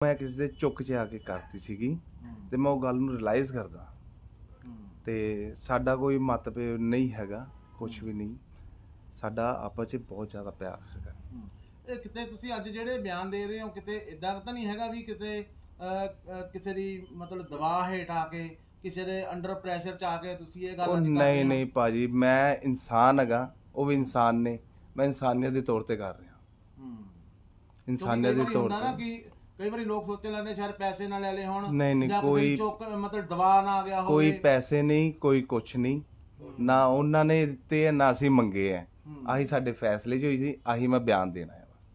मैं किसी ਦੇ ਚੁੱਕ 'ਚ ਆ ਕੇ ਕਰਤੀ ਸੀਗੀ ਤੇ ਮੈਂ ਉਹ ਗੱਲ ਨੂੰ ਰਿਅਲਾਈਜ਼ ਕਰਦਾ ਤੇ ਸਾਡਾ ਕੋਈ ਮਤਭੇਦ ਨਹੀਂ ਹੈਗਾ, ਕੁਝ ਵੀ ਨਹੀਂ। ਸਾਡਾ ਆਪਸ 'ਚ ਬਹੁਤ ਜ਼ਿਆਦਾ ਪਿਆਰ ਹੈਗਾ। ਇਹ ਕਿਤੇ ਤੁਸੀਂ ਅੱਜ ਜਿਹੜੇ ਬਿਆਨ ਦੇ ਰਹੇ ਹੋ ਕਿਤੇ ਇਦਾਂ ਤਾਂ ਨਹੀਂ ਹੈਗਾ ਵੀ ਕਿਤੇ ਕਿਸੇ ਦੀ ਮਤਲਬ ਦਬਾਅ ਹੇਠ ਆ ਕੇ ਕਿਸੇ ਦੇ ਅੰਡਰ ਪ੍ਰੈਸ਼ਰ ਚ ਆ ਕੇ ਤੁਸੀਂ ਇਹ ਗੱਲ ਨਹੀਂ ਨਹੀਂ ਭਾਜੀ, ਮੈਂ ਇਨਸਾਨ ਹੈਗਾ, ਉਹ ਵੀ ਇਨਸਾਨ ਨੇ। ਮੈਂ ਇਨਸਾਨੀਅਤ ਦੇ ਤੌਰ ਤੇ ਕਰ ਰਿਹਾ। ਇਨਸਾਨੀਅਤ ਦੇ ਤੌਰ ਤੇ ਕਈ ਵਾਰੀ ਲੋਕ ਸੋਚਣ ਲੱਗਦੇ ਸ਼ਾਇਦ ਪੈਸੇ ਨਾ ਲੈ ਲਏ ਹੋਣ। ਨਹੀਂ ਕੋਈ ਮਤਲਬ ਦਬਾਅ ਨਾ ਆ ਗਿਆ ਹੋਵੇ। ਕੋਈ ਪੈਸੇ ਨਹੀਂ, ਕੋਈ ਕੁਛ ਨਹੀਂ, ਨਾ ਉਹਨਾਂ ਨੇ ਦਿੱਤੇ ਆ ਨਾ ਅਸੀਂ ਮੰਗੇ ਆ। ਆਹੀ ਸਾਡੇ ਫੈਸਲੇ 'ਚ ਹੋਈ ਸੀ, ਆਹੀ ਮੈਂ ਬਿਆਨ ਦੇਣਾ ਹੈ ਬਸ।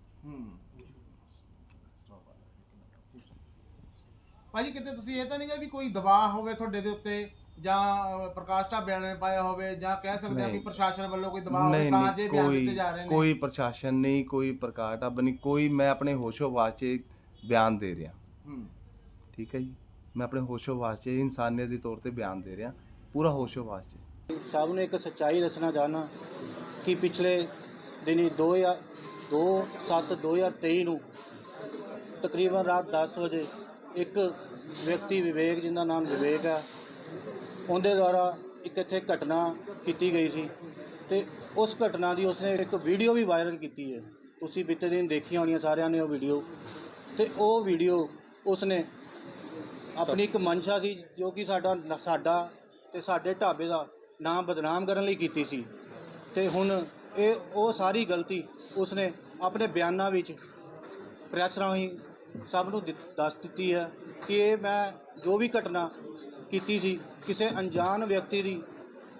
ਭਾਜੀ ਕਿਤੇ ਤੁਸੀਂ ਇਹ ਤਾਂ ਨਹੀਂ ਗਾ ਵੀ ਕੋਈ ਦਬਾਅ ਹੋਵੇ ਤੁਹਾਡੇ ਦੇ ਉੱਤੇ ਜਾਂ ਪ੍ਰਕਾਸ਼ ਢਾਬੇ ਨੇ ਪਾਇਆ ਹੋਵੇ ਜਾਂ ਕਹਿ ਸਕਦੇ ਆ ਵੀ ਪ੍ਰਸ਼ਾਸਨ ਵੱਲੋਂ ਕੋਈ ਦਬਾਅ ਹੋਵੇ ਤਾਂ ਜੇ ਬਿਆਨ ਦਿੱਤੇ ਜਾ ਰਹੇ ਨੇ? ਕੋਈ ਪ੍ਰਸ਼ਾਸਨ ਨਹੀਂ, ਕੋਈ ਪ੍ਰਕਾਸ਼ ਢਾਬਾ ਨਹੀਂ, ਕੋਈ। ਮੈਂ ਆਪਣੇ ਹੋਸ਼ੋ-ਹਵਾਸ 'ਚ ਬਿਆਨ ਦੇ ਰਿਹਾ। ਠੀਕ ਹੈ ਜੀ, ਮੈਂ ਆਪਣੇ ਹੋਸ਼ੋ-ਹਵਾਸ 'ਚ ਇਨਸਾਨੀਅਤ ਦੇ ਤੌਰ ਤੇ ਬਿਆਨ ਦੇ ਰਿਹਾ, ਪੂਰਾ ਹੋਸ਼ੋ-ਹਵਾਸ 'ਚ। साहब ने एक सच्चाई दसना चाहना कि पिछले दिनी 2/7/2023 ਨੂੰ तकरीबन रात 10 ਵਜੇ एक व्यक्ति विवेक जिनका नाम विवेक है ਉਹਦੇ ਦੁਆਰਾ एक ਇੱਥੇ घटना की गई सी ਤੇ उस घटना की उसने एक वीडियो भी वायरल की है। ਤੁਸੀਂ बीते दिन देखी होनी सारिਆਂ ने वो वीडियो। तो वो वीडियो उसने अपनी एक मंशा सी जो कि साडा ते साडे ढाबे का नाम बदनाम करने ਲਈ ਕੀਤੀ ਸੀ। ਤੇ ਹੁਣ ਉਹ ਸਾਰੀ ਗਲਤੀ ਉਸਨੇ ਆਪਣੇ ਬਿਆਨਾਂ ਵਿੱਚ ਪ੍ਰੈਸ ਰਾਹੀਂ ਸਭ ਨੂੰ ਦੱਸ ਦਿੱਤੀ ਹੈ ਕਿ ਇਹ ਮੈਂ ਜੋ ਵੀ ਘਟਨਾ ਕੀਤੀ ਸੀ ਕਿਸੇ ਅਣਜਾਣ ਵਿਅਕਤੀ ਦੀ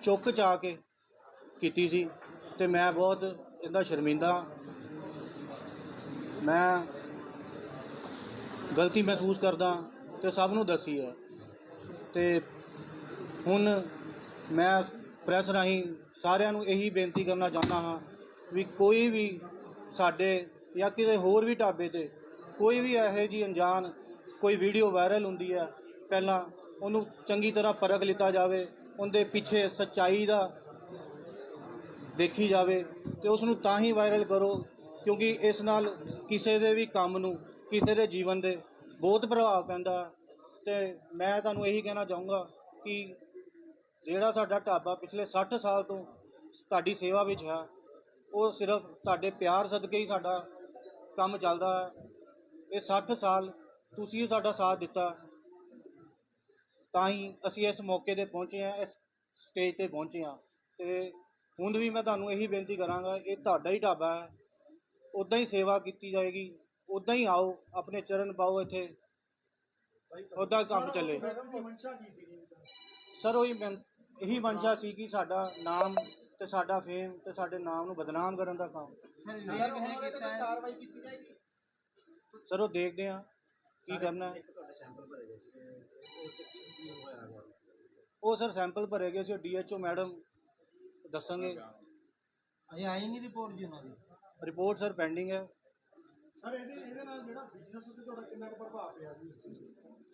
ਚੁੱਕ 'ਚ ਆ ਕੇ ਕੀਤੀ ਸੀ ਤੇ ਮੈਂ ਬਹੁਤ ਇਹਦਾ ਸ਼ਰਮਿੰਦਾ। ਮੈਂ ਗਲਤੀ ਮਹਿਸੂਸ ਕਰਦਾ ਤੇ ਸਭ ਨੂੰ ਦੱਸੀ ਹੈ। ਤੇ ਹੁਣ मैं ਪ੍ਰੈਸ ਰਾਹੀਂ ਸਾਰਿਆਂ ਨੂੰ ਇਹੀ ਬੇਨਤੀ ਕਰਨਾ ਚਾਹੁੰਦਾ ਹਾਂ ਵੀ ਕੋਈ ਵੀ ਸਾਡੇ ਜਾਂ ਕਿਸੇ ਹੋਰ ਵੀ ਢਾਬੇ 'ਤੇ ਕੋਈ ਵੀ ਇਹੋ ਜਿਹੀ ਅਣਜਾਣ ਕੋਈ ਵੀਡੀਓ ਵਾਇਰਲ ਹੁੰਦੀ ਹੈ, ਪਹਿਲਾਂ ਉਹਨੂੰ ਚੰਗੀ ਤਰ੍ਹਾਂ ਪਰਖ ਲਿੱਤਾ ਜਾਵੇ, ਉਹਦੇ ਪਿੱਛੇ ਸੱਚਾਈ ਦਾ ਦੇਖੀ ਜਾਵੇ ਤੇ ਉਸ ਨੂੰ ਤਾਂ ਹੀ ਵਾਇਰਲ ਕਰੋ, ਕਿਉਂਕਿ ਇਸ ਨਾਲ ਕਿਸੇ ਦੇ ਵੀ ਕੰਮ ਨੂੰ, ਕਿਸੇ ਦੇ ਜੀਵਨ ਦੇ ਬਹੁਤ ਪ੍ਰਭਾਵ ਪੈਂਦਾ। ਤੇ ਮੈਂ ਤੁਹਾਨੂੰ ਇਹੀ ਕਹਿਣਾ ਚਾਹੂੰਗਾ ਕਿ ਜਿਹੜਾ ਸਾਡਾ ਢਾਬਾ ਪਿਛਲੇ 60 ਸਾਲ ਤੋਂ ਤੁਹਾਡੀ ਸੇਵਾ ਵਿੱਚ ਹੈ, ਉਹ ਸਿਰਫ ਤੁਹਾਡੇ ਪਿਆਰ ਸਦਕੇ ਹੀ ਸਾਡਾ ਕੰਮ ਚੱਲਦਾ ਹੈ। ਇਹ 60 ਸਾਲ ਤੁਸੀਂ ਸਾਡਾ ਸਾਥ ਦਿੱਤਾ ਤਾਂ ਹੀ ਅਸੀਂ ਇਸ ਮੌਕੇ 'ਤੇ ਪਹੁੰਚੇ ਹਾਂ, ਇਸ ਸਟੇਜ 'ਤੇ ਪਹੁੰਚੇ ਹਾਂ। ਅਤੇ ਹੁਣ ਵੀ ਮੈਂ ਤੁਹਾਨੂੰ ਇਹੀ ਬੇਨਤੀ ਕਰਾਂਗਾ, ਇਹ ਤੁਹਾਡਾ ਹੀ ਢਾਬਾ ਹੈ, ਉੱਦਾਂ ਹੀ ਸੇਵਾ ਕੀਤੀ ਜਾਏਗੀ, ਉੱਦਾਂ ਹੀ ਆਓ, ਆਪਣੇ ਚਰਨ ਪਾਓ ਇੱਥੇ, ਉੱਦਾਂ ਕੰਮ ਚੱਲੇ। ਸਰ ਉਹੀ ਇਹੀ ਮਨਸ਼ਾ ਸੀ ਕਿ ਸਾਡਾ ਨਾਮ ਤੇ ਸਾਡਾ ਫੇਮ ਤੇ ਸਾਡੇ ਨਾਮ ਨੂੰ ਬਦਨਾਮ ਕਰਨ ਦਾ ਕੰਮ। ਸਰ ਉਹ ਦੇਖਦੇ ਆ ਕੀ ਕਰਨਾ ਹੈ। ਉਹ ਸਰ ਸੈਂਪਲ ਭਰੇ ਗਏ ਸੀ, DHO ਮੈਡਮ ਦੱਸਣਗੇ। ਅਜੇ ਆਈ ਨਹੀਂ ਰਿਪੋਰਟ ਜੀ ਉਹਨਾਂ ਦੀ? ਰਿਪੋਰਟ ਸਰ ਪੈਂਡਿੰਗ ਹੈ। ਸਰ ਇਹਦੇ ਨਾਲ ਜਿਹੜਾ ਬਿਜ਼ਨਸ ਉੱਤੇ ਤੁਹਾਡਾ ਕਿੰਨਾ ਕੁ ਪ੍ਰਭਾਵ ਪਿਆ ਜੀ?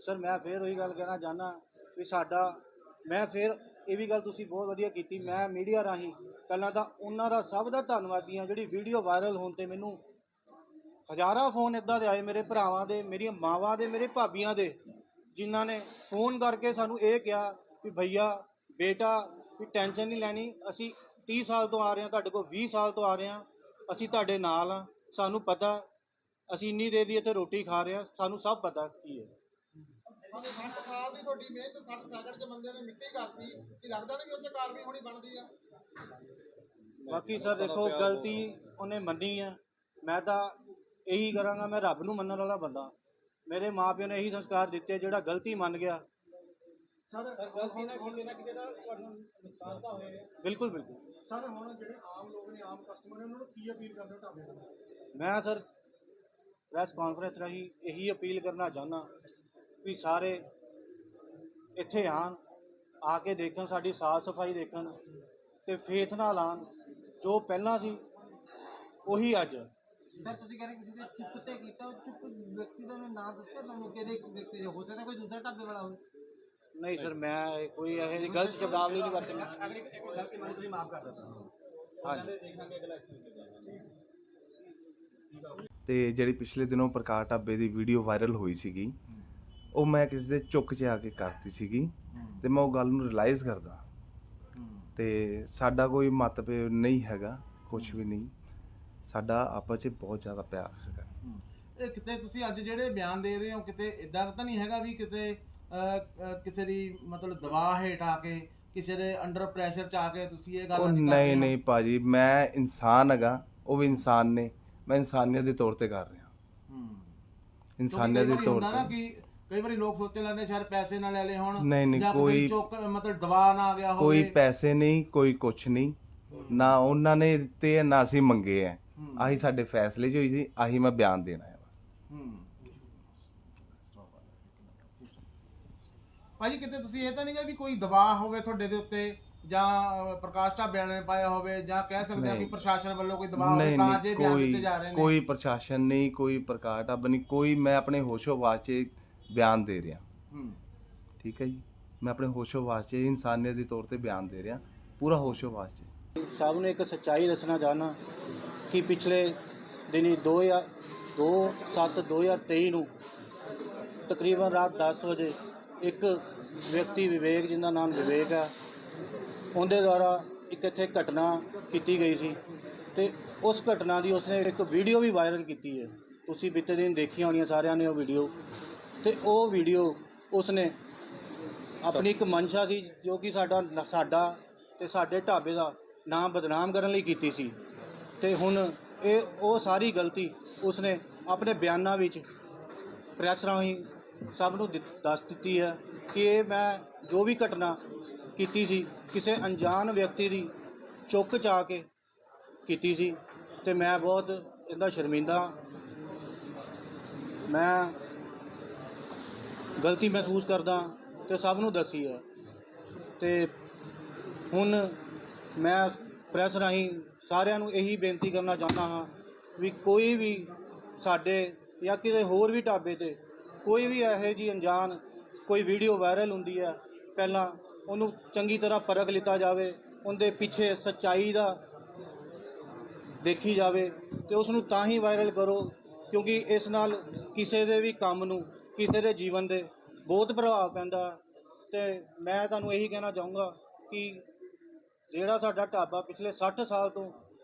ਸਰ ਮੈਂ ਫਿਰ ਉਹੀ ਗੱਲ ਕਹਿਣਾ ਚਾਹੁੰਦਾ ਵੀ ਸਾਡਾ, ਮੈਂ ਫਿਰ ਇਹ ਵੀ ਗੱਲ ਤੁਸੀਂ ਬਹੁਤ ਵਧੀਆ ਕੀਤੀ। ਮੈਂ ਮੀਡੀਆ ਰਾਹੀਂ ਪਹਿਲਾਂ ਤਾਂ ਉਹਨਾਂ ਦਾ ਸਭ ਦਾ ਧੰਨਵਾਦੀ ਹਾਂ ਜਿਹੜੀ ਵੀਡੀਓ ਵਾਇਰਲ ਹੋਣ 'ਤੇ ਮੈਨੂੰ ਹਜ਼ਾਰਾਂ ਫੋਨ ਇੱਦਾਂ ਦੇ ਆਏ, ਮੇਰੇ ਭਰਾਵਾਂ ਦੇ, ਮੇਰੀਆਂ ਮਾਵਾਂ ਦੇ, ਮੇਰੇ ਭਾਬੀਆਂ ਦੇ, ਜਿਨ੍ਹਾਂ ਨੇ ਫੋਨ ਕਰਕੇ ਸਾਨੂੰ ਇਹ ਕਿਹਾ ਵੀ ਭਈਆ ਬੇਟਾ ਵੀ ਟੈਨਸ਼ਨ ਨਹੀਂ ਲੈਣੀ, ਅਸੀਂ 30 ਸਾਲ ਤੋਂ ਆ ਰਹੇ ਹਾਂ, ਤੁਹਾਡੇ ਕੋਲ 20 ਸਾਲ ਤੋਂ ਆ ਰਹੇ ਹਾਂ, ਅਸੀਂ ਤੁਹਾਡੇ ਨਾਲ ਹਾਂ, ਸਾਨੂੰ ਪਤਾ, ਅਸੀਂ ਇੰਨੀ ਦੇਰ ਦੀ ਇੱਥੇ ਰੋਟੀ ਖਾ ਰਹੇ ਹਾਂ, ਸਾਨੂੰ ਸਭ ਪਤਾ ਕੀ ਹੈ। 60 ਸਾਲ ਦੀ ਤੁਹਾਡੀ ਮਿਹਨਤ 60 ਸੈਕਿੰਡ 'ਚ ਬੰਦੇ ਨੇ ਮਿੱਟੀ ਕਰਤੀ, ਕੀ ਲੱਗਦਾ ਨਹੀਂ ਕਿ ਉੱਥੇ ਕਾਰਵਾਈ ਹੋਣੀ ਬਣਦੀ ਆ? ਬਾਕੀ ਸਰ ਦੇਖੋ, ਗਲਤੀ ਉਹਨੇ ਮੰਨੀ ਆ, ਮੈਂ ਤਾਂ ਇਹੀ ਕਰਾਂਗਾ, ਮੈਂ ਰੱਬ ਨੂੰ ਮੰਨਣ ਵਾਲਾ ਬੰਦਾ। ਮੇਰੇ ਮਾਂ ਪਿਓ ਨੇ ਇਹੀ ਸੰਸਕਾਰ ਦਿੱਤੇ, ਜਿਹੜਾ ਗਲਤੀ ਮੰਨ ਗਿਆ। ਸਰ ਗਲਤੀ ਨਾਲ ਕਿਤੇ ਨਾ ਕਿਤੇ ਦਾ ਤੁਹਾਨੂੰ ਨੁਕਸਾਨ ਤਾਂ ਹੋਇਆ? ਬਿਲਕੁਲ ਬਿਲਕੁਲ। ਸਰ ਹੁਣ ਜਿਹੜੇ ਆਮ ਲੋਕ ਨੇ, ਆਮ ਕਸਟਮਰ ਨੇ, ਉਹਨਾਂ ਨੂੰ ਕੀ ਅਪੀਲ ਕਰ ਸਕਦੇ ਢਾਬੇ ਤੋਂ? ਮੈਂ ਸਰ ਪ੍ਰੈਸ ਕਾਨਫਰੰਸ ਰਾਹੀਂ ਇਹੀ ਅਪੀਲ ਕਰਨਾ ਚਾਹੁੰਦਾ ਵੀ ਸਾਰੇ ਇੱਥੇ ਆਉਣ, ਆ ਕੇ ਦੇਖਣ, ਸਾਡੀ ਸਾਫ਼ ਸਫਾਈ ਦੇਖਣ ਤੇ ਫੇਥ ਨਾਲ ਆਉਣ। ਜੋ ਪਹਿਲਾਂ ਸੀ ਉਹੀ ਅੱਜ। ਸਰ ਤੁਸੀਂ ਕਹਿ ਰਹੇ ਕਿਸੇ ਦੇ ਚੁੱਕ ਤੇ ਕੀਤਾ, ਉਹ ਚੁੱਕ ਵਿਅਕਤੀ ਦਾ ਨਾਂ ਦੱਸਿਆ ਤੁਹਾਨੂੰ? ਕਿਹੜੇ ਵਿਅਕਤੀ ਹੋ ਸਕਦਾ, ਕੋਈ ਦੂਸਰਾ ਢਾਬੇ ਵਾਲਾ ਹੋਵੇ? ਨਹੀਂ ਸਰ, ਮੈਂ ਕੋਈ ਇਹੋ ਜਿਹੀ ਗਲਤ ਸ਼ਬਦਾਵਲੀ ਨਹੀਂ ਵਰਤਣੀ। ਅਗਲੀ ਇੱਕ ਗਲਤੀ ਮੰਨ ਤੁਸੀਂ ਮਾਫ ਕਰ ਦਿੱਤਾ। ਹਾਂਜੀ। ਤੇ ਜਿਹੜੀ ਪਿਛਲੇ ਦਿਨੋਂ ਪ੍ਰਕਾਸ਼ ਢਾਬੇ ਦੀ ਵੀਡੀਓ ਵਾਇਰਲ ਹੋਈ ਸੀਗੀ, ਉਹ ਮੈਂ ਕਿਸੇ ਦੇ ਚੁੱਕ 'ਚ ਆ ਕੇ ਕਰਤੀ ਸੀਗੀ ਤੇ ਮੈਂ ਉਹ ਗੱਲ ਨੂੰ ਰਿਅਲਾਈਜ਼ ਕਰਦਾ ਤੇ ਸਾਡਾ ਕੋਈ ਮਤਭੇਦ ਨਹੀਂ ਹੈਗਾ, ਕੁਝ ਵੀ ਨਹੀਂ, ਸਾਡਾ ਆਪਸ 'ਚ ਬਹੁਤ ਜ਼ਿਆਦਾ ਪਿਆਰ ਹੈਗਾ। ਇਹ ਕਿਤੇ ਤੁਸੀਂ ਅੱਜ ਜਿਹੜੇ ਬਿਆਨ ਦੇ ਰਹੇ ਹੋ ਕਿਤੇ ਇਦਾਂ ਤਾਂ ਨਹੀਂ ਹੈਗਾ ਵੀ ਕਿਤੇ ਕਿਸੇ ਦੀ ਮਤਲਬ ਦਬਾਅ ਹੇਠ ਆ ਕੇ ਕਿਸੇ ਦੇ ਅੰਡਰ ਪ੍ਰੈਸ਼ਰ ਚ ਆ ਕੇ ਤੁਸੀਂ ਇਹ ਗੱਲ ਉਹ ਅੱਜ ਕਰ ਰਹੇ ਨਹੀਂ ਹੋ? ਨਹੀਂ ਭਾਜੀ, ਮੈਂ ਇਨਸਾਨ ਹੈਗਾ, ਉਹ ਵੀ ਇਨਸਾਨ ਨੇ, ਮੈਂ ਇਨਸਾਨੀਅਤ ਦੇ ਤੌਰ ਤੇ ਕਰ ਰਿਹਾ, ਕਿਉਂਕਿ ਇਨਸਾਨੀਅਤ ਕਈ ਦੇ ਵਾਰੀ ਤੌਰ ਹੁੰਦਾ ਨਾ ਤੇ। ਕਿ ਕਈ ਵਾਰੀ ਲੋਕ ਸੋਚਣ ਲੱਗਦੇ ਸ਼ਾਇਦ ਪੈਸੇ ਨਾ ਲੈ ਲਏ ਹੋਣ ਨਹੀਂ ਨਹੀਂ, ਜਾਂ ਕੋਈ ਮਤਲਬ ਦਬਾਅ ਨਾ ਆ ਗਿਆ ਹੋਵੇ। ਕੋਈ ਪੈਸੇ ਨਹੀਂ, ਕੋਈ ਕੁਛ ਨਹੀਂ, ਨਾ ਉਹਨਾਂ ਨੇ ਦਿੱਤੇ ਆ ਨਾ ਅਸੀਂ ਮੰਗੇ ਆ, ਆਹੀ ਸਾਡੇ ਫੈਸਲੇ 'ਚ ਹੋਈ ਸੀ, ਆਹੀ ਮੈਂ ਬਿਆਨ ਦੇਣਾ ਹੈ ਬਸ। ਭਾਜੀ ਕਿਤੇ ਤੁਸੀਂ ਇਹ ਤਾਂ ਨਹੀਂ ਕਿ ਵੀ ਕੋਈ ਦਬਾਅ ਹੋਵੇ ਤੁਹਾਡੇ ਦੇ ਉੱਤੇ ਜਾਂ ਪ੍ਰਕਾਸ਼ ਢਾਬਿਆਂ ਨੇ ਪਾਇਆ ਹੋਵੇ ਜਾਂ ਕਹਿ ਸਕਦੇ ਆ ਕਿ ਨਹੀਂ। ਪ੍ਰਸ਼ਾਸਨ ਵੱਲੋਂ ਕੋਈ ਦਬਾਅ ਹੋਵੇ ਨਹੀਂ ਤਾਂ ਨਹੀਂ, ਜੇ ਬਿਆਨ ਦਿੱਤੇ ਜਾ ਰਹੇ ਨੇ? ਕੋਈ ਪ੍ਰਸ਼ਾਸਨ ਨਹੀਂ, ਕੋਈ ਪ੍ਰਕਾਸ਼ ਢਾਬਾ ਨਹੀਂ, ਕੋਈ, ਮੈਂ ਆਪਣੇ ਹੋਸ਼ੋ-ਹਵਾਸ 'ਚ ਬਿਆਨ ਦੇ ਰਿਹਾ, ਠੀਕ ਹੈ ਜੀ, ਮੈਂ ਆਪਣੇ ਹੋਸ਼ੋ-ਹਵਾਸ 'ਚ ਇਨਸਾਨੀਅਤ ਦੇ ਤੌਰ ਤੇ ਬਿਆਨ ਦੇ ਰਿਹਾ, ਪੂਰਾ ਹੋਸ਼ੋ-ਹਵਾਸ 'ਚ। ਸਭ ਨੂੰ ਇੱਕ ਸੱਚਾਈ ਦੱਸਣਾ ਚਾਹੁੰਦਾ ਕਿ ਪਿਛਲੇ ਦਿਨੀ 2/7/2023 ਨੂੰ ਤਕਰੀਬਨ ਰਾਤ 10 ਵਜੇ ਇੱਕ ਵਿਅਕਤੀ ਵਿਵੇਕ, ਜਿਹਦਾ ਨਾਮ ਵਿਵੇਕ ਹੈ, ਉਹਦੇ ਦੁਆਰਾ ਇੱਕ ਇੱਥੇ ਘਟਨਾ ਕੀਤੀ ਗਈ ਸੀ ਤੇ ਉਸ ਘਟਨਾ ਦੀ ਉਸਨੇ ਇੱਕ ਵੀਡੀਓ ਵੀ ਵਾਇਰਲ ਕੀਤੀ ਹੈ। ਤੁਸੀਂ ਬੀਤੇ ਦਿਨ ਦੇਖੀਆਂ ਹੋਣੀਆਂ ਸਾਰਿਆਂ ਨੇ ਉਹ ਵੀਡੀਓ, ਤੇ ਉਹ ਵੀਡੀਓ ਉਸਨੇ ਆਪਣੀ ਇੱਕ ਮਨਸ਼ਾ ਸੀ ਜੋ ਕਿ ਸਾਡਾ ਤੇ ਸਾਡੇ ਢਾਬੇ ਦਾ ਨਾਮ ਬਦਨਾਮ ਕਰਨ ਲਈ ਕੀਤੀ ਸੀ। ਤੇ ਹੁਣ ਉਹ ਸਾਰੀ ਗਲਤੀ ਉਸਨੇ ਆਪਣੇ ਬਿਆਨਾਂ ਵਿੱਚ ਪ੍ਰੈਸ ਰਾਹੀਂ ਸਭ ਨੂੰ ਦੱਸ ਦਿੱਤੀ ਹੈ ਕਿ ਇਹ ਮੈਂ ਜੋ ਵੀ ਘਟਨਾ ਕੀਤੀ ਸੀ ਕਿਸੇ ਅਣਜਾਣ ਵਿਅਕਤੀ ਦੀ ਚੁੱਕ 'ਚ ਆ ਕੇ ਕੀਤੀ ਸੀ ਤੇ ਮੈਂ ਬਹੁਤ ਇਹਦਾ ਸ਼ਰਮਿੰਦਾ, ਮੈਂ ਗਲਤੀ ਮਹਿਸੂਸ ਕਰਦਾ ਤੇ ਸਭ ਨੂੰ ਦੱਸੀ ਹੈ। ਤੇ ਹੁਣ ਮੈਂ ਪ੍ਰੈਸ ਰਾਹੀਂ ਸਾਰਿਆਂ ਨੂੰ ਇਹੀ ਬੇਨਤੀ ਕਰਨਾ ਚਾਹੁੰਦਾ ਹਾਂ ਵੀ ਕੋਈ ਵੀ ਸਾਡੇ ਜਾਂ ਕਿਸੇ ਹੋਰ ਵੀ ਢਾਬੇ ਤੇ ਕੋਈ ਵੀ ਇਹੋ ਜਿਹੀ ਅਣਜਾਣ ਕੋਈ ਵੀਡੀਓ ਵਾਇਰਲ ਹੁੰਦੀ ਹੈ, ਪਹਿਲਾਂ ਉਹਨੂੰ ਚੰਗੀ ਤਰ੍ਹਾਂ ਪਰਖ ਲਿੱਤਾ ਜਾਵੇ, ਉਹਦੇ ਪਿੱਛੇ ਸੱਚਾਈ ਦਾ ਦੇਖੀ ਜਾਵੇ ਤੇ ਉਸ ਨੂੰ ਤਾਂ ਹੀ ਵਾਇਰਲ ਕਰੋ, ਕਿਉਂਕਿ ਇਸ ਨਾਲ ਕਿਸੇ ਦੇ ਵੀ ਕੰਮ ਨੂੰ, ਕਿਸੇ ਦੇ ਜੀਵਨ ਦੇ ਬਹੁਤ ਪ੍ਰਭਾਵ ਪੈਂਦਾ। ਤੇ ਮੈਂ ਤੁਹਾਨੂੰ ਇਹੀ ਕਹਿਣਾ ਚਾਹੂੰਗਾ ਕਿ ਜਿਹੜਾ ਸਾਡਾ ਢਾਬਾ ਪਿਛਲੇ 60 ਸਾਲ ਤੋਂ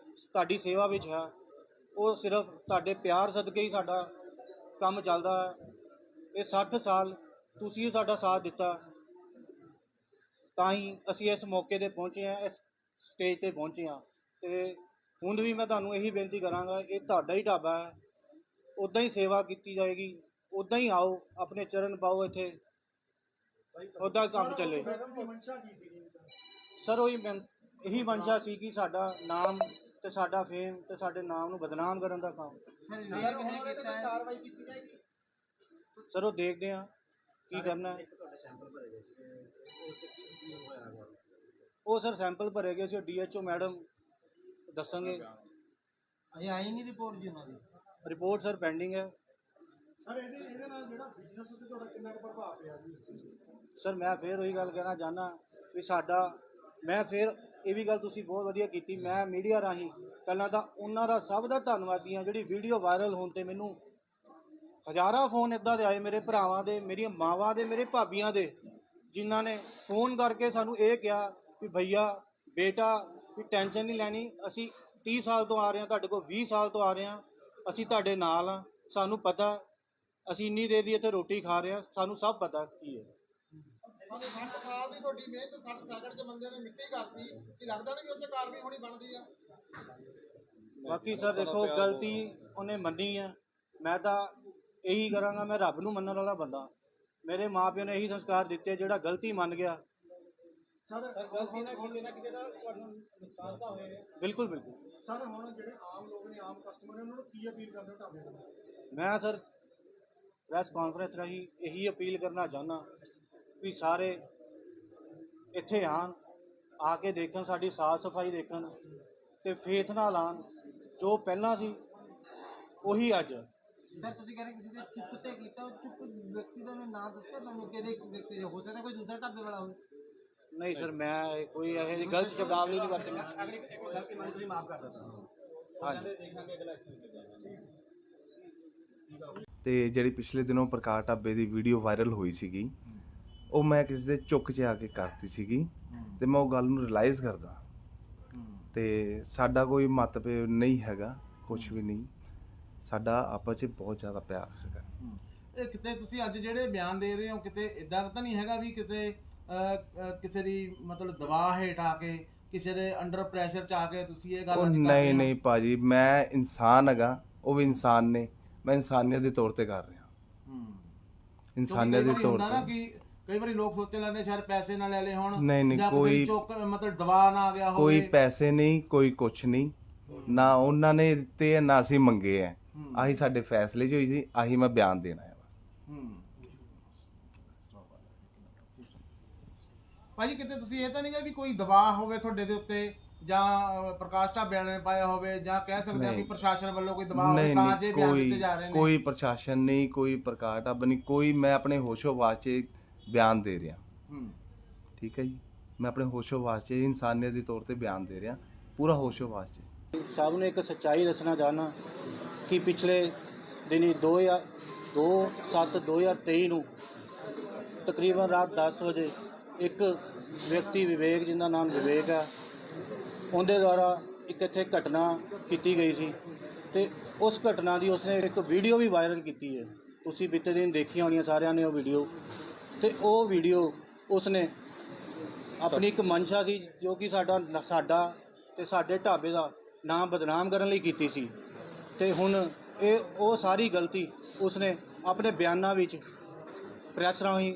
ਤੁਹਾਡੀ ਸੇਵਾ ਵਿੱਚ ਹੈ, ਉਹ ਸਿਰਫ ਤੁਹਾਡੇ ਪਿਆਰ ਸਦਕੇ ਹੀ ਸਾਡਾ ਕੰਮ ਚੱਲਦਾ ਹੈ। ਇਹ 60 ਸਾਲ ਤੁਸੀਂ ਸਾਡਾ ਸਾਥ ਦਿੱਤਾ, ਤਾਂ ਹੀ ਅਸੀਂ ਇਸ ਮੌਕੇ 'ਤੇ ਪਹੁੰਚੇ ਹਾਂ, ਇਸ ਸਟੇਜ 'ਤੇ ਪਹੁੰਚੇ ਹਾਂ। ਤੇ ਹੁਣ ਵੀ ਮੈਂ ਤੁਹਾਨੂੰ ਇਹੀ ਬੇਨਤੀ ਕਰਾਂਗਾ, ਇਹ ਤੁਹਾਡਾ ਹੀ ਢਾਬਾ ਹੈ, ਉੱਦਾਂ ਹੀ ਸੇਵਾ ਕੀਤੀ ਜਾਏਗੀ, ਉੱਦਾਂ ਹੀ ਆਓ, ਆਪਣੇ ਚਰਨ ਪਾਓ ਇੱਥੇ, ਉੱਦਾਂ ਕੰਮ ਚੱਲੇ। ਸਰ ਉਹੀ ਇਹੀ ਮਨਸ਼ਾ ਸੀ ਕਿ ਸਾਡਾ ਨਾਮ ਤੇ ਸਾਡਾ ਫੇਮ ਤੇ ਸਾਡੇ ਨਾਮ ਨੂੰ ਬਦਨਾਮ ਕਰਨ ਦਾ ਕੰਮ। ਸਰ ਉਹ ਦੇਖਦੇ ਆ ਕੀ ਕਰਨਾ ਹੈ। ਉਹ ਸਰ ਸੈਂਪਲ ਭਰੇ ਗਏ ਸੀ, DHO ਮੈਡਮ ਦੱਸਣਗੇ। ਅਜੇ ਆਈ ਨਹੀਂ ਰਿਪੋਰਟ ਜੀ ਉਹਨਾਂ ਦੀ? ਰਿਪੋਰਟ ਸਰ ਪੈਂਡਿੰਗ ਹੈ। ਸਰ ਇਹਦੇ ਨਾਲ ਜਿਹੜਾ ਬਿਜ਼ਨਸ ਉੱਤੇ ਤੁਹਾਡਾ ਕਿੰਨਾ ਕੁ ਪ੍ਰਭਾਵ ਪਿਆ ਜੀ? ਸਰ ਮੈਂ ਫੇਰ ਉਹੀ ਗੱਲ ਕਹਿਣਾ ਚਾਹੁੰਦਾ ਵੀ ਮੈਂ ਫੇਰ ਇਹ ਵੀ ਗੱਲ ਤੁਸੀਂ ਬਹੁਤ ਵਧੀਆ ਕੀਤੀ, ਮੈਂ ਮੀਡੀਆ ਰਾਹੀਂ ਪਹਿਲਾਂ ਤਾਂ ਉਹਨਾਂ ਦਾ ਸਭ ਦਾ ਧੰਨਵਾਦੀ ਹਾਂ ਜਿਹੜੀ ਵੀਡੀਓ ਵਾਇਰਲ ਹੋਣ ਤੇ ਮੈਨੂੰ ਹਜ਼ਾਰਾਂ ਫੋਨ ਇੱਦਾਂ ਦੇ ਆਏ, ਮੇਰੇ ਭਰਾਵਾਂ ਦੇ, ਮੇਰੀਆਂ ਮਾਵਾਂ ਦੇ, ਮੇਰੇ ਭਾਬੀਆਂ ਦੇ, ਜਿਨ੍ਹਾਂ ਨੇ ਫੋਨ ਕਰਕੇ ਸਾਨੂੰ ਇਹ ਕਿਹਾ ਵੀ ਭਈਆ ਬੇਟਾ ਵੀ ਟੈਨਸ਼ਨ ਨਹੀਂ ਲੈਣੀ, ਅਸੀਂ 30 ਸਾਲ ਤੋਂ ਆ ਰਹੇ ਹਾਂ, ਤੁਹਾਡੇ ਕੋਲ 20 ਸਾਲ ਤੋਂ ਆ ਰਹੇ ਹਾਂ, ਅਸੀਂ ਤੁਹਾਡੇ ਨਾਲ ਹਾਂ, ਸਾਨੂੰ ਪਤਾ, ਅਸੀਂ ਇੰਨੀ ਦੇਰ ਦੀ ਇੱਥੇ ਰੋਟੀ ਖਾ ਰਹੇ ਹਾਂ, ਸਾਨੂੰ ਸਭ ਪਤਾ ਕੀ ਹੈ। 60 ਸਾਲ ਦੀ ਤੁਹਾਡੀ ਮਿਹਨਤ 60 ਸੈਕਿੰਡ 'ਚ ਬੰਦੇ ਨੇ ਮਿੱਟੀ ਕਰਤੀ, ਕੀ ਲੱਗਦਾ ਨਹੀਂ ਵੀ ਉੱਥੇ ਕਾਰਵਾਈ ਹੋਣੀ ਬਣਦੀ ਆ? ਬਾਕੀ ਸਰ ਦੇਖੋ ਗਲਤੀ ਉਹਨੇ ਮੰਨੀ ਹੈ, ਮੈਂ ਤਾਂ ਇਹੀ ਕਰਾਂਗਾ, ਮੈਂ ਰੱਬ ਨੂੰ ਮੰਨਣ ਵਾਲਾ ਬੰਦਾ, ਮੇਰੇ ਮਾਪਿਆਂ ਨੇ ਇਹੀ ਸੰਸਕਾਰ ਦਿੱਤੇ, ਜਿਹੜਾ ਗਲਤੀ ਮੰਨ ਗਿਆ। ਸਰ ਗਲਤੀ ਨਾ ਕਿਤੇ ਨਾ ਕਿਤੇ ਦਾ ਤੁਹਾਨੂੰ ਨੁਕਸਾਨ ਤਾਂ ਹੋਏਗਾ। ਬਿਲਕੁਲ ਬਿਲਕੁਲ ਸਰ ਹੁਣ ਜਿਹੜੇ ਆਮ ਲੋਕ ਨੇ, ਆਮ ਕਸਟਮਰ ਨੇ, ਉਹਨਾਂ ਨੂੰ ਕੀ ਅਪੀਲ ਕਰ ਸਕਦੇ ਢਾਬੇ ਤੋਂ? ਮੈਂ ਸਰ ਪ੍ਰੈਸ ਕਾਨਫਰੰਸ ਰਾਹੀਂ ਇਹੀ ਅਪੀਲ ਕਰਨਾ ਚਾਹੁੰਦਾ ਵੀ ਸਾਰੇ ਇੱਥੇ ਆਉਣ, ਆ ਕੇ ਦੇਖਣ, ਸਾਡੀ ਸਾਫ਼ ਸਫਾਈ ਦੇਖਣ ਤੇ ਫੇਥ ਨਾਲ ਆਉਣ, ਜੋ ਪਹਿਲਾਂ ਸੀ ਉਹੀ ਅੱਜ। ਸਰ ਤੁਸੀਂ ਕਹਿ ਰਹੇ ਕਿਸੇ ਦੇ ਚੁੱਪ ਤੇ ਕੀਤਾ, ਉਹ ਚੁੱਪ ਵਿਅਕਤੀ ਦਾ ਨਾਂ ਦੱਸਿਆ ਤੁਹਾਨੂੰ, ਕਿਹਦੇ ਵਿਅਕਤੀ ਹੋ ਸਕਦਾ ਕੋਈ ਦੂਸਰਾ ਢਾਬੇ ਵਾਲਾ ਹੋਵੇ? ਨਹੀਂ ਸਰ, ਮੈਂ ਕੋਈ ਇਹੋ ਜਿਹੀ ਗਲਤ ਸ਼ਬਦਾਵਲੀ ਨਹੀਂ ਵਰਤਣੀ। ਅਗਲੀ ਇੱਕ ਗਲਤੀ ਮੰਨ ਤੁਸੀਂ ਮਾਫ ਕਰ ਦਿੱਤਾ। ਹਾਂਜੀ। ਤੇ ਜਿਹੜੀ ਪਿਛਲੇ ਦਿਨੋਂ ਪ੍ਰਕਾਸ਼ ਢਾਬੇ ਦੀ ਵੀਡੀਓ ਵਾਇਰਲ ਹੋਈ ਸੀਗੀ, ਉਹ ਮੈਂ ਕਿਸੇ ਦੇ ਚੁੱਕ 'ਚ ਆ ਕੇ ਕਰਤੀ ਸੀਗੀ ਤੇ ਮੈਂ ਉਹ ਗੱਲ ਨੂੰ ਰਿਅਲਾਈਜ਼ ਕਰਦਾ ਤੇ ਸਾਡਾ ਕੋਈ ਮਤਭੇਦ ਨਹੀਂ ਹੈਗਾ, ਕੁਝ ਵੀ ਨਹੀਂ, ਸਾਡਾ ਆਪਸ 'ਚ ਬਹੁਤ ਜ਼ਿਆਦਾ ਪਿਆਰ ਹੈਗਾ। ਇਹ ਕਿਤੇ ਤੁਸੀਂ ਅੱਜ ਜਿਹੜੇ ਬਿਆਨ ਦੇ ਰਹੇ ਹੋ, ਕਿਤੇ ਇਦਾਂ ਤਾਂ ਨਹੀਂ ਹੈਗਾ ਵੀ ਕਿਤੇ ਕਿਸੇ ਦੀ ਮਤਲਬ ਦਬਾਅ ਹੇਠ ਆ ਕੇ, ਕਿਸੇ ਦੇ ਅੰਡਰ ਪ੍ਰੈਸ਼ਰ ਚ ਆ ਕੇ ਤੁਸੀਂ ਇਹ ਗੱਲ ਉਹ ਅੱਜ ਕਰ ਰਹੇ ਨਹੀਂ ਹੋ? ਨਹੀਂ ਭਾਜੀ, ਮੈਂ ਇਨਸਾਨ ਹੈਗਾ, ਉਹ ਵੀ ਇਨਸਾਨ ਨੇ, ਮੈਂ ਇਨਸਾਨੀਅਤ ਦੇ ਤੌਰ ਤੇ ਕਰ ਰਿਹਾ। ਇਨਸਾਨੀਅਤ ਦੇ ਤੌਰ ਹੁੰਦਾ ਨਾ ਤੇ ਕਿ ਕਈ ਵਾਰੀ ਲੋਕ ਸੋਚਣ ਲੱਗਦੇ ਸ਼ਾਇਦ ਪੈਸੇ ਨਾ ਲੈ ਲਏ ਹੋਣ, ਨਹੀਂ ਨਹੀਂ, ਜਾਂ ਕਿਸੇ ਦੀ ਮਤਲਬ ਦਬਾਅ ਨਾ ਆ ਗਿਆ ਹੋਵੇ। ਕੋਈ ਪੈਸੇ ਨਹੀਂ, ਕੋਈ ਕੁਛ ਨਹੀਂ, ਨਾ ਉਹਨਾਂ ਨੇ ਦਿੱਤੇ ਆ ਨਾ ਅਸੀਂ ਮੰਗੇ ਆ। ਆਹੀ ਸਾਡੇ ਫੈਸਲੇ 'ਚ ਹੋਈ ਸੀ, ਆਹੀ ਮੈਂ ਬਿਆਨ ਦੇਣਾ ਹੈ ਬਸ। ਭਾਜੀ ਕਿਤੇ ਤੁਸੀਂ ਇਹ ਤਾਂ ਨਹੀਂ ਕਿ ਵੀ ਕੋਈ ਦਬਾਅ ਹੋਵੇ ਤੁਹਾਡੇ ਦੇ ਉੱਤੇ, ਜਾਂ ਪ੍ਰਕਾਸ਼ ਢਾਬਿਆਂ ਨੇ ਪਾਇਆ ਹੋਵੇ, ਜਾਂ ਕਹਿ ਸਕਦੇ ਆ ਕਿ ਪ੍ਰਸ਼ਾਸਨ ਵੱਲੋਂ ਕੋਈ ਦਬਾਅ ਹੋਵੇ ਨਹੀਂ ਤਾਂ ਜੇ ਨਹੀਂ, ਬਿਆਨ ਦਿੱਤੇ ਜਾ ਰਹੇ ਨੇ? ਕੋਈ ਪ੍ਰਸ਼ਾਸਨ ਨਹੀਂ, ਕੋਈ ਪ੍ਰਕਾਸ਼ ਢਾਬਾ ਨਹੀਂ, ਕੋਈ, ਮੈਂ ਆਪਣੇ ਹੋਸ਼ੋ-ਹਵਾਸ 'ਚ ਬਿਆਨ ਦੇ ਰਿਹਾ। ਠੀਕ ਹੈ ਜੀ, ਮੈਂ ਆਪਣੇ ਹੋਸ਼ੋ-ਹਵਾਸ 'ਚ ਇਨਸਾਨੀਅਤ ਦੇ ਤੌਰ ਤੇ ਬਿਆਨ ਦੇ ਰਿਹਾ, ਪੂਰਾ ਹੋਸ਼ੋ-ਹਵਾਸ 'ਚ। ਸਭ ਨੂੰ ਇੱਕ ਸੱਚਾਈ ਦੱਸਣਾ ਚਾਹੁੰਦਾ ਕਿ ਪਿਛਲੇ ਦਿਨੀ 2/7/2023 ਨੂੰ ਤਕਰੀਬਨ ਰਾਤ 10 ਵਜੇ ਇੱਕ ਵਿਅਕਤੀ ਵਿਵੇਕ, ਜਿਹਦਾ ਨਾਮ ਵਿਵੇਕ ਹੈ, ਉਹਦੇ ਦੁਆਰਾ ਇੱਕ ਇੱਥੇ ਘਟਨਾ ਕੀਤੀ ਗਈ ਸੀ ਤੇ ਉਸ ਘਟਨਾ ਦੀ ਉਸਨੇ ਇੱਕ ਵੀਡੀਓ ਵੀ ਵਾਇਰਲ ਕੀਤੀ ਹੈ। ਤੁਸੀਂ ਬੀਤੇ ਦਿਨ ਦੇਖੀ ਹੋਣੀਆਂ ਸਾਰਿਆਂ ਨੇ ਉਹ ਵੀਡੀਓ, ਤੇ ਉਹ ਵੀਡੀਓ ਉਸਨੇ ਆਪਣੀ ਇੱਕ ਮਨਸ਼ਾ ਸੀ ਜੋ ਕਿ ਸਾਡਾ ਤੇ ਸਾਡੇ ਢਾਬੇ ਦਾ ਨਾਮ ਬਦਨਾਮ ਕਰਨ ਲਈ ਕੀਤੀ ਸੀ। ਤੇ ਹੁਣ ਉਹ ਸਾਰੀ ਗਲਤੀ ਉਸਨੇ ਆਪਣੇ ਬਿਆਨਾਂ ਵਿੱਚ ਪ੍ਰੈਸ ਰਾਹੀਂ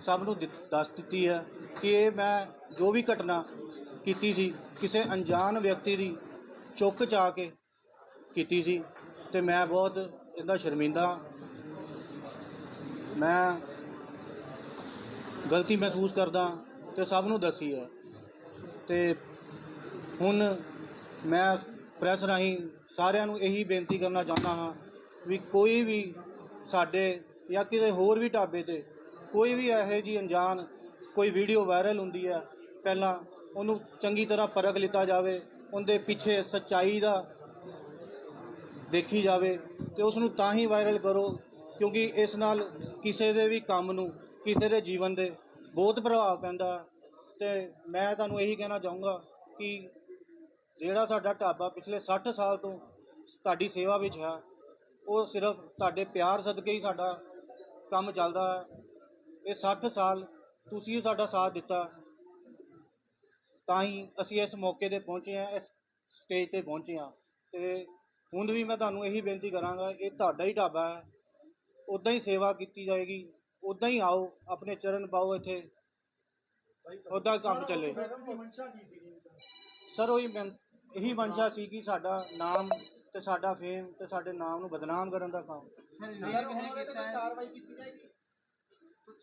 ਸਭ ਨੂੰ ਦੱਸ ਦਿੱਤੀ ਹੈ ਕਿ ਇਹ ਮੈਂ ਜੋ ਵੀ ਘਟਨਾ ਕੀਤੀ ਸੀ ਕਿਸੇ ਅਣਜਾਣ ਵਿਅਕਤੀ ਦੀ ਚੁੱਕ 'ਚ ਆ ਕੇ ਕੀਤੀ ਸੀ ਤੇ ਮੈਂ ਬਹੁਤ ਇਹਦਾ ਸ਼ਰਮਿੰਦਾ, ਮੈਂ ਗਲਤੀ ਮਹਿਸੂਸ ਕਰਦਾ ਤੇ ਸਭ ਨੂੰ ਦੱਸੀ ਹੈ। ਤੇ ਹੁਣ ਮੈਂ ਪ੍ਰੈਸ ਰਾਹੀਂ ਸਾਰਿਆਂ ਨੂੰ ਇਹੀ ਬੇਨਤੀ ਕਰਨਾ ਚਾਹੁੰਦਾ ਹਾਂ ਵੀ ਕੋਈ ਵੀ ਸਾਡੇ ਜਾਂ ਕਿਸੇ ਹੋਰ ਵੀ ਢਾਬੇ ਤੇ ਕੋਈ ਵੀ ਇਹੋ ਜਿਹੀ ਅਣਜਾਣ ਕੋਈ ਵੀਡੀਓ ਵਾਇਰਲ ਹੁੰਦੀ ਹੈ, ਪਹਿਲਾਂ ਉਹਨੂੰ ਚੰਗੀ ਤਰ੍ਹਾਂ ਪਰਖ ਲਿੱਤਾ ਜਾਵੇ, ਉਹਦੇ ਪਿੱਛੇ ਸੱਚਾਈ ਦਾ ਦੇਖੀ ਜਾਵੇ ਤੇ ਉਸ ਨੂੰ ਤਾਂ ਹੀ ਵਾਇਰਲ ਕਰੋ, ਕਿਉਂਕਿ ਇਸ ਨਾਲ ਕਿਸੇ ਦੇ ਵੀ ਕੰਮ ਨੂੰ, ਕਿਸੇ ਦੇ ਜੀਵਨ ਦੇ ਬਹੁਤ ਪ੍ਰਭਾਵ ਪੈਂਦਾ। ਤੇ ਮੈਂ ਤੁਹਾਨੂੰ ਇਹੀ ਕਹਿਣਾ ਚਾਹੂੰਗਾ ਕਿ ਜਿਹੜਾ ਸਾਡਾ ਢਾਬਾ ਪਿਛਲੇ 60 ਸਾਲ ਤੋਂ ਤੁਹਾਡੀ ਸੇਵਾ ਵਿੱਚ ਹੈ, ਉਹ ਸਿਰਫ ਤੁਹਾਡੇ ਪਿਆਰ ਸਦਕੇ ਹੀ ਸਾਡਾ ਕੰਮ ਚੱਲਦਾ ਹੈ। ਇਹ 60 ਸਾਲ ਤੁਸੀਂ ਸਾਡਾ ਸਾਥ ਦਿੱਤਾ, ਤਾਂ ਹੀ ਅਸੀਂ ਇਸ ਮੌਕੇ 'ਤੇ ਪਹੁੰਚੇ ਹਾਂ, ਇਸ ਸਟੇਜ 'ਤੇ ਪਹੁੰਚੇ ਹਾਂ। ਤੇ ਹੁਣ ਵੀ ਮੈਂ ਤੁਹਾਨੂੰ ਇਹੀ ਬੇਨਤੀ ਕਰਾਂਗਾ, ਇਹ ਤੁਹਾਡਾ ਹੀ ਢਾਬਾ ਹੈ, ਉੱਦਾਂ ਹੀ ਸੇਵਾ ਕੀਤੀ ਜਾਏਗੀ, ਉੱਦਾਂ ਹੀ ਆਓ, ਆਪਣੇ ਚਰਨ ਪਾਓ ਇੱਥੇ, ਉੱਦਾਂ ਕੰਮ ਚੱਲੇ। ਸਰ ਉਹੀ ਇਹੀ ਮਨਸ਼ਾ ਸੀ ਕਿ ਸਾਡਾ ਨਾਮ ਤੇ ਸਾਡਾ ਫੇਮ ਤੇ ਸਾਡੇ ਨਾਮ ਨੂੰ ਬਦਨਾਮ ਕਰਨ ਦਾ ਕੰਮ।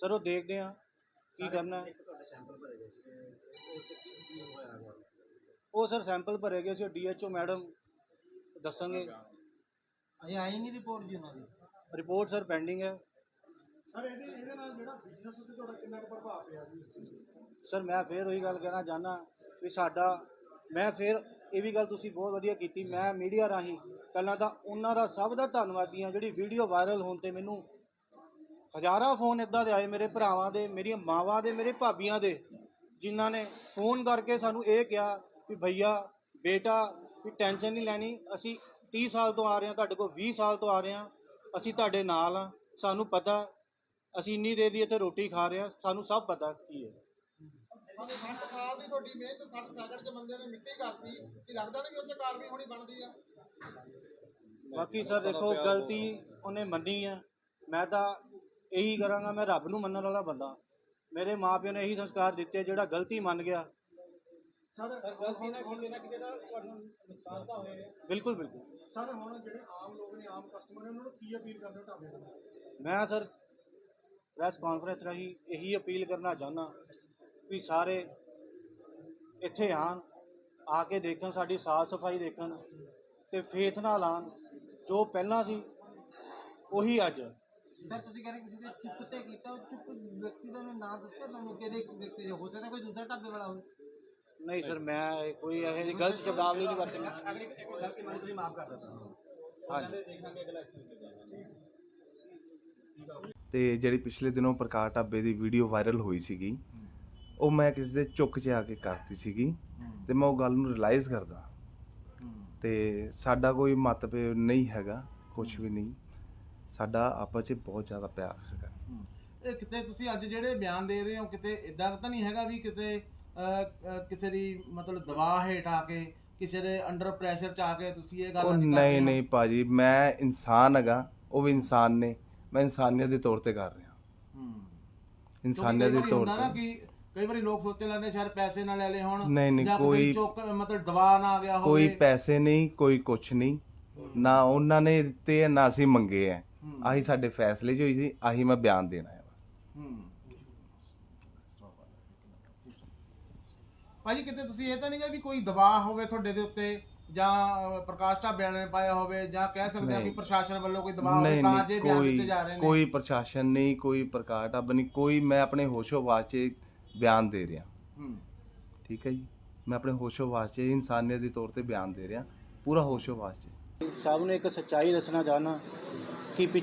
ਸਰ ਉਹ ਦੇਖਦੇ ਆ ਕੀ ਕਰਨਾ ਹੈ। ਉਹ ਸਰ ਸੈਂਪਲ ਭਰੇ ਗਏ ਸੀ, DHO ਮੈਡਮ ਦੱਸਣਗੇ। ਅਜੇ ਆਈ ਨਹੀਂ ਰਿਪੋਰਟ ਜੀ ਉਹਨਾਂ ਦੀ? ਰਿਪੋਰਟ ਸਰ ਪੈਂਡਿੰਗ ਹੈ। ਸਰ ਇਹਦੇ ਨਾਲ ਜਿਹੜਾ ਬਿਜ਼ਨਸ ਉੱਤੇ ਤੁਹਾਡਾ ਕਿੰਨਾ ਕੁ ਪ੍ਰਭਾਵ ਪਿਆ ਜੀ? ਸਰ ਮੈਂ ਫਿਰ ਉਹੀ ਗੱਲ ਕਹਿਣਾ ਚਾਹੁੰਦਾ ਵੀ ਮੈਂ ਫਿਰ ਇਹ ਵੀ ਗੱਲ ਤੁਸੀਂ ਬਹੁਤ ਵਧੀਆ ਕੀਤੀ, ਮੈਂ ਮੀਡੀਆ ਰਾਹੀਂ ਪਹਿਲਾਂ ਤਾਂ ਉਹਨਾਂ ਦਾ ਸਭ ਦਾ ਧੰਨਵਾਦੀ ਹਾਂ। ਜਿਹੜੀ ਵੀਡੀਓ ਵਾਇਰਲ ਹੋਣ ਤੇ ਮੈਨੂੰ ਹਜ਼ਾਰਾਂ ਫੋਨ ਇੱਦਾਂ ਦੇ ਆਏ, ਮੇਰੇ ਭਰਾਵਾਂ ਦੇ, ਮੇਰੀਆਂ ਮਾਵਾਂ ਦੇ, ਮੇਰੇ ਭਾਬੀਆਂ ਦੇ, ਜਿਨ੍ਹਾਂ ਨੇ ਫੋਨ ਕਰਕੇ ਸਾਨੂੰ ਇਹ ਕਿਹਾ ਵੀ ਭਈਆ ਬੇਟਾ ਵੀ ਟੈਨਸ਼ਨ ਨਹੀਂ ਲੈਣੀ, ਅਸੀਂ 30 ਸਾਲ ਤੋਂ ਆ ਰਹੇ ਹਾਂ, ਤੁਹਾਡੇ ਕੋਲ 20 ਸਾਲ ਤੋਂ ਆ ਰਹੇ ਹਾਂ, ਅਸੀਂ ਤੁਹਾਡੇ ਨਾਲ ਹਾਂ, ਸਾਨੂੰ ਪਤਾ, ਅਸੀਂ ਇੰਨੀ ਦੇਰ ਦੀ ਇੱਥੇ ਰੋਟੀ ਖਾ ਰਹੇ ਹਾਂ, ਸਾਨੂੰ ਸਭ ਪਤਾ ਕੀ ਹੈ। 60 ਸਾਲ ਦੀ ਤੁਹਾਡੀ ਮਿਹਨਤ 60 ਸੈਕਿੰਡ 'ਚ ਬੰਦੇ ਨੇ ਮਿੱਟੀ ਕਰਤੀ, ਕੀ ਲੱਗਦਾ ਨਹੀਂ ਕਿ ਉੱਥੇ ਕਾਰਵਾਈ ਹੋਣੀ ਬਣਦੀ ਆ? ਬਾਕੀ ਸਰ ਦੇਖੋ, ਗਲਤੀ ਉਹਨੇ ਮੰਨੀ ਹੈ, ਮੈਂ ਤਾਂ ਇਹੀ ਕਰਾਂਗਾ, ਮੈਂ ਰੱਬ ਨੂੰ ਮੰਨਣ ਵਾਲਾ ਬੰਦਾ, ਮੇਰੇ ਮਾਪਿਆਂ ਨੇ ਇਹੀ ਸੰਸਕਾਰ ਦਿੱਤੇ, ਜਿਹੜਾ ਗਲਤੀ ਮੰਨ ਗਿਆ। ਸਰ ਗਲਤੀ ਨਾ ਕਿਤੇ ਨਾ ਕਿਤੇ ਦਾ ਤੁਹਾਨੂੰ ਨੁਕਸਾਨ ਤਾਂ ਹੋਏਗਾ। ਬਿਲਕੁਲ ਬਿਲਕੁਲ। ਸਰ ਹੁਣ ਜਿਹੜੇ ਆਮ ਲੋਕ ਨੇ, ਆਮ ਕਸਟਮਰ ਨੇ, ਉਹਨਾਂ ਨੂੰ ਕੀ ਅਪੀਲ ਕਰ ਸਕਦੇ ਢਾਬੇ ਤੋਂ? ਮੈਂ ਸਰ ਪ੍ਰੈਸ ਕਾਨਫਰੰਸ ਰਾਹੀਂ ਇਹੀ ਅਪੀਲ ਕਰਨਾ ਚਾਹੁੰਦਾ ਵੀ ਸਾਰੇ ਇੱਥੇ ਆਉਣ, ਆ ਕੇ ਦੇਖਣ, ਸਾਡੀ ਸਾਫ਼ ਸਫਾਈ ਦੇਖਣ ਤੇ ਫੇਥ ਨਾਲ ਆਉਣ। ਜੋ ਪਹਿਲਾਂ ਸੀ ਉਹੀ ਅੱਜ। ਸਰ ਤੁਸੀਂ ਕਹਿ ਰਹੇ ਕਿਸੇ ਦੇ ਚੁੱਕ ਤੇ ਕੀਤਾ, ਉਹ ਚੁੱਕ ਵਿਅਕਤੀ ਦਾ ਨਾਂ ਦੱਸਿਆ ਤੁਹਾਨੂੰ? ਕਿਹਦੇ ਵਿਅਕਤੀ ਹੋ ਸਕਦਾ, ਕੋਈ ਦੂਸਰਾ ਢਾਬੇ ਵਾਲਾ ਹੋਵੇ? ਨਹੀਂ ਸਰ, ਮੈਂ ਕੋਈ ਇਹੋ ਜਿਹੀ ਗਲਤ ਸ਼ਬਦਾਵਲੀ ਨਹੀਂ ਵਰਤੀ। ਅਗਲੀ ਇੱਕ ਗੱਲ ਕਿ ਮੈਨੂੰ ਤੁਸੀਂ ਮਾਫ ਕਰ ਦਿੱਤਾ। ਹਾਂਜੀ। ਤੇ ਜਿਹੜੀ ਪਿਛਲੇ ਦਿਨੋਂ ਪ੍ਰਕਾਸ਼ ਢਾਬੇ ਦੀ ਵੀਡੀਓ ਵਾਇਰਲ ਹੋਈ ਸੀਗੀ, ਉਹ ਮੈਂ ਕਿਸੇ ਦੇ ਚੁੱਕ 'ਚ ਆ ਕੇ ਕਰਤੀ ਸੀਗੀ ਤੇ ਮੈਂ ਉਹ ਗੱਲ ਨੂੰ ਰਿਅਲਾਈਜ਼ ਕਰਦਾ ਤੇ ਸਾਡਾ ਕੋਈ ਮਤਭੇਦ ਨਹੀਂ ਹੈਗਾ, ਕੁਝ ਵੀ ਨਹੀਂ, ਸਾਡਾ ਆਪਸ 'ਚ ਬਹੁਤ ਜ਼ਿਆਦਾ ਪਿਆਰ ਹੈਗਾ। ਇਹ ਕਿਤੇ ਤੁਸੀਂ ਅੱਜ ਜਿਹੜੇ ਬਿਆਨ ਦੇ ਰਹੇ ਹੋ ਕਿਤੇ ਇਦਾਂ ਤਾਂ ਨਹੀਂ ਹੈਗਾ ਵੀ ਕਿਤੇ ਕਿਸੇ ਦੀ ਮਤਲਬ ਦਬਾਅ ਹੇਠ ਆ ਕੇ ਕਿਸੇ ਦੇ ਅੰਡਰ ਪ੍ਰੈਸ਼ਰ ਚ ਆ ਕੇ ਤੁਸੀਂ ਇਹ ਗੱਲ ਉਹ ਅੱਜ ਕਰ ਰਹੇ ਨਹੀਂ ਹੋ? ਨਹੀਂ ਭਾਜੀ, ਮੈਂ ਇਨਸਾਨ ਹੈਗਾ, ਉਹ ਵੀ ਇਨਸਾਨ ਨੇ, ਮੈਂ ਇਨਸਾਨੀਅਤ ਦੇ ਤੌਰ ਤੇ ਕਰ ਰਿਹਾ, ਕਿਉਂਕਿ ਇਨਸਾਨੀਅਤ ਕਈ ਦੇ ਵਾਰੀ ਤੌਰ ਹੁੰਦਾ ਨਾ ਤੇ। ਕਿ ਕਈ ਵਾਰੀ ਲੋਕ ਸੋਚਣ ਲੱਗਦੇ ਸ਼ਾਇਦ ਪੈਸੇ ਨਾ ਲੈ ਲਏ ਹੋਣ ਨਹੀਂ, ਨਹੀਂ, ਜਾਂ ਕਿਸੇ ਦੀ ਕੋਈ- ਚੁੱਕ ਮਤਲਬ ਦਬਾਅ ਨਾ ਆ ਗਿਆ ਹੋਵੇ। ਕੋਈ ਪੈਸੇ ਨਹੀਂ, ਕੋਈ ਕੁਛ ਨਹੀਂ, ਨਾ ਉਹਨਾਂ ਨੇ ਦਿੱਤੇ ਆ ਨਾ ਅਸੀਂ ਮੰਗੇ ਆ, ਆਹੀ ਸਾਡੇ ਫੈਸਲੇ 'ਚ ਹੋਈ ਸੀ, ਆਹੀ ਮੈਂ ਬਿਆਨ ਦੇਣਾ ਹੈ ਬਸ। ਭਾਜੀ ਕਿਤੇ ਤੁਸੀਂ ਇਹ ਤਾਂ ਨਹੀਂ ਕਿ ਵੀ ਕੋਈ ਦਬਾਅ ਹੋਵੇ ਤੁਹਾਡੇ ਦੇ ਉੱਤੇ ਜਾਂ ਪ੍ਰਕਾਸ਼ ਢਾਬਿਆਂ ਨੇ ਪਾਇਆ ਹੋਵੇ ਜਾਂ ਕਹਿ ਸਕਦੇ ਆ ਕਿ ਨਹੀਂ। ਪ੍ਰਸ਼ਾਸਨ ਵੱਲੋਂ ਕੋਈ ਦਬਾਅ ਹੋਵੇ ਨਹੀਂ ਤਾਂ ਜੇ ਨਹੀਂ, ਬਿਆਨ ਦਿੱਤੇ ਜਾ ਰਹੇ ਕੋਈ ਨੇ? ਕੋਈ ਪ੍ਰਸ਼ਾਸਨ ਨਹੀਂ, ਕੋਈ ਪ੍ਰਕਾਸ਼ ਢਾਬਾ ਨਹੀਂ, ਕੋਈ, ਮੈਂ ਆਪਣੇ ਹੋਸ਼ੋ-ਹਵਾਸ 'ਚ ਬਿਆਨ ਦੇ ਰਿਹਾ, ਹੂੰ। ਠੀਕ ਹੈ ਜੀ, ਮੈਂ ਆਪਣੇ ਹੋਸ਼ੋ-ਹਵਾਸ 'ਚ ਇਨਸਾਨੀਅਤ ਦੇ ਤੌਰ ਤੇ ਬਿਆਨ ਦੇ ਰਿਹਾ, ਪੂਰਾ ਹੋਸ਼ੋ-ਹਵਾਸ 'ਚ। ਸਭ ਨੂੰ ਇੱਕ ਸੱਚਾਈ ਦੱਸਣਾ ਚਾਹੁੰਦਾ ਕਿ